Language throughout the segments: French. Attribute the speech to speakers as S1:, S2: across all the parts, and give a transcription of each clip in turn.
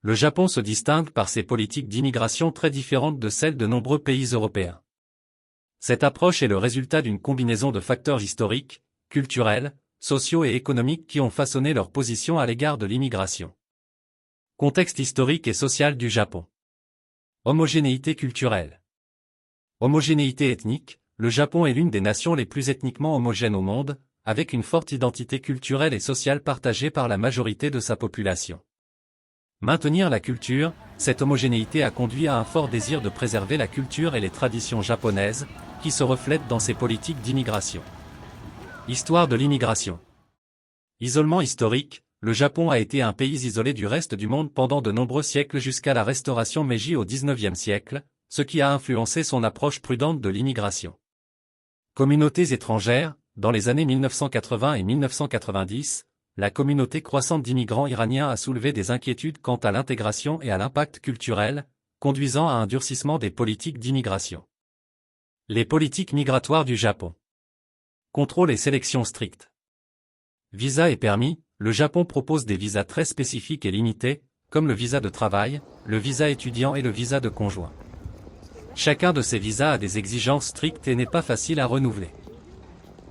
S1: Le Japon se distingue par ses politiques d'immigration très différentes de celles de nombreux pays européens. Cette approche est le résultat d'une combinaison de facteurs historiques, culturels, sociaux et économiques qui ont façonné leur position à l'égard de l'immigration. Contexte historique et social du Japon. Homogénéité culturelle. Homogénéité ethnique, le Japon est l'une des nations les plus ethniquement homogènes au monde, avec une forte identité culturelle et sociale partagée par la majorité de sa population. Maintenir la culture, cette homogénéité a conduit à un fort désir de préserver la culture et les traditions japonaises, qui se reflètent dans ses politiques d'immigration. Histoire de l'immigration. Isolement historique, le Japon a été un pays isolé du reste du monde pendant de nombreux siècles jusqu'à la restauration Meiji au XIXe siècle, ce qui a influencé son approche prudente de l'immigration. Communautés étrangères, dans les années 1980 et 1990, la communauté croissante d'immigrants iraniens a soulevé des inquiétudes quant à l'intégration et à l'impact culturel, conduisant à un durcissement des politiques d'immigration. Les politiques migratoires du Japon. Contrôle et sélection stricte. Visa et permis, le Japon propose des visas très spécifiques et limités, comme le visa de travail, le visa étudiant et le visa de conjoint. Chacun de ces visas a des exigences strictes et n'est pas facile à renouveler.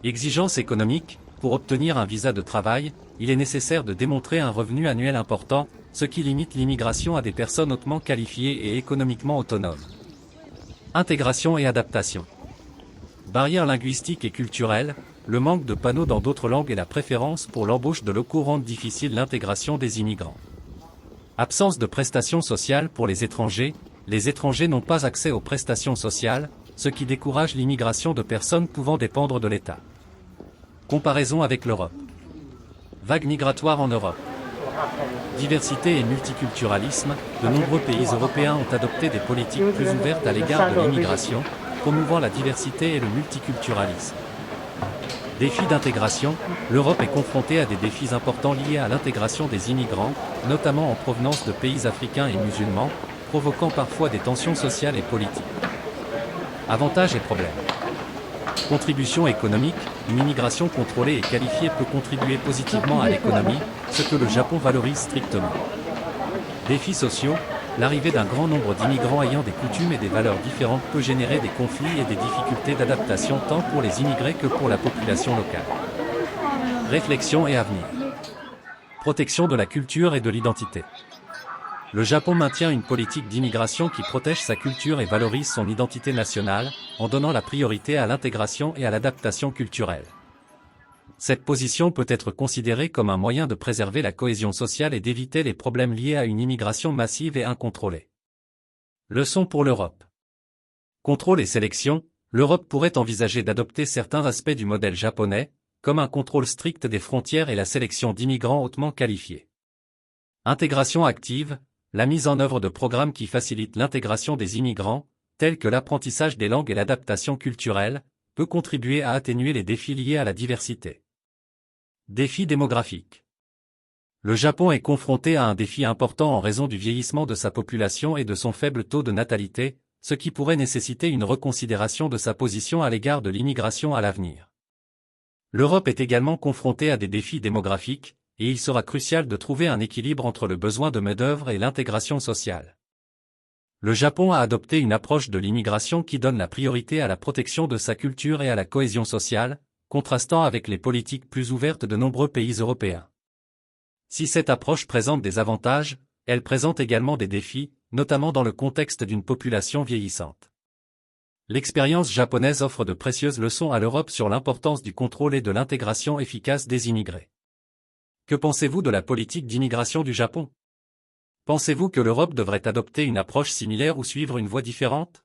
S1: Exigences économiques, pour obtenir un visa de travail, il est nécessaire de démontrer un revenu annuel important, ce qui limite l'immigration à des personnes hautement qualifiées et économiquement autonomes. Intégration et adaptation. Barrières linguistiques et culturelles, le manque de panneaux dans d'autres langues et la préférence pour l'embauche de locaux rendent difficile l'intégration des immigrants. Absence de prestations sociales pour les étrangers n'ont pas accès aux prestations sociales, ce qui décourage l'immigration de personnes pouvant dépendre de l'État. Comparaison avec l'Europe. Vague migratoire en Europe. Diversité et multiculturalisme, de nombreux pays européens ont adopté des politiques plus ouvertes à l'égard de l'immigration, promouvant la diversité et le multiculturalisme. Défis d'intégration, l'Europe est confrontée à des défis importants liés à l'intégration des immigrants, notamment en provenance de pays africains et musulmans, provoquant parfois des tensions sociales et politiques. Avantages et problèmes. Contribution économique, une immigration contrôlée et qualifiée peut contribuer positivement à l'économie, ce que le Japon valorise strictement. Défis sociaux, l'arrivée d'un grand nombre d'immigrants ayant des coutumes et des valeurs différentes peut générer des conflits et des difficultés d'adaptation tant pour les immigrés que pour la population locale. Réflexion et avenir. Protection de la culture et de l'identité. Le Japon maintient une politique d'immigration qui protège sa culture et valorise son identité nationale, en donnant la priorité à l'intégration et à l'adaptation culturelle. Cette position peut être considérée comme un moyen de préserver la cohésion sociale et d'éviter les problèmes liés à une immigration massive et incontrôlée. Leçon pour l'Europe. Contrôle et sélection, l'Europe pourrait envisager d'adopter certains aspects du modèle japonais, comme un contrôle strict des frontières et la sélection d'immigrants hautement qualifiés. Intégration active, la mise en œuvre de programmes qui facilitent l'intégration des immigrants, tels que l'apprentissage des langues et l'adaptation culturelle, peut contribuer à atténuer les défis liés à la diversité. Défis démographiques. Le Japon est confronté à un défi important en raison du vieillissement de sa population et de son faible taux de natalité, ce qui pourrait nécessiter une reconsidération de sa position à l'égard de l'immigration à l'avenir. L'Europe est également confrontée à des défis démographiques, et il sera crucial de trouver un équilibre entre le besoin de main-d'œuvre et l'intégration sociale. Le Japon a adopté une approche de l'immigration qui donne la priorité à la protection de sa culture et à la cohésion sociale, contrastant avec les politiques plus ouvertes de nombreux pays européens. Si cette approche présente des avantages, elle présente également des défis, notamment dans le contexte d'une population vieillissante. L'expérience japonaise offre de précieuses leçons à l'Europe sur l'importance du contrôle et de l'intégration efficace des immigrés. Que pensez-vous de la politique d'immigration du Japon ? Pensez-vous que l'Europe devrait adopter une approche similaire ou suivre une voie différente ?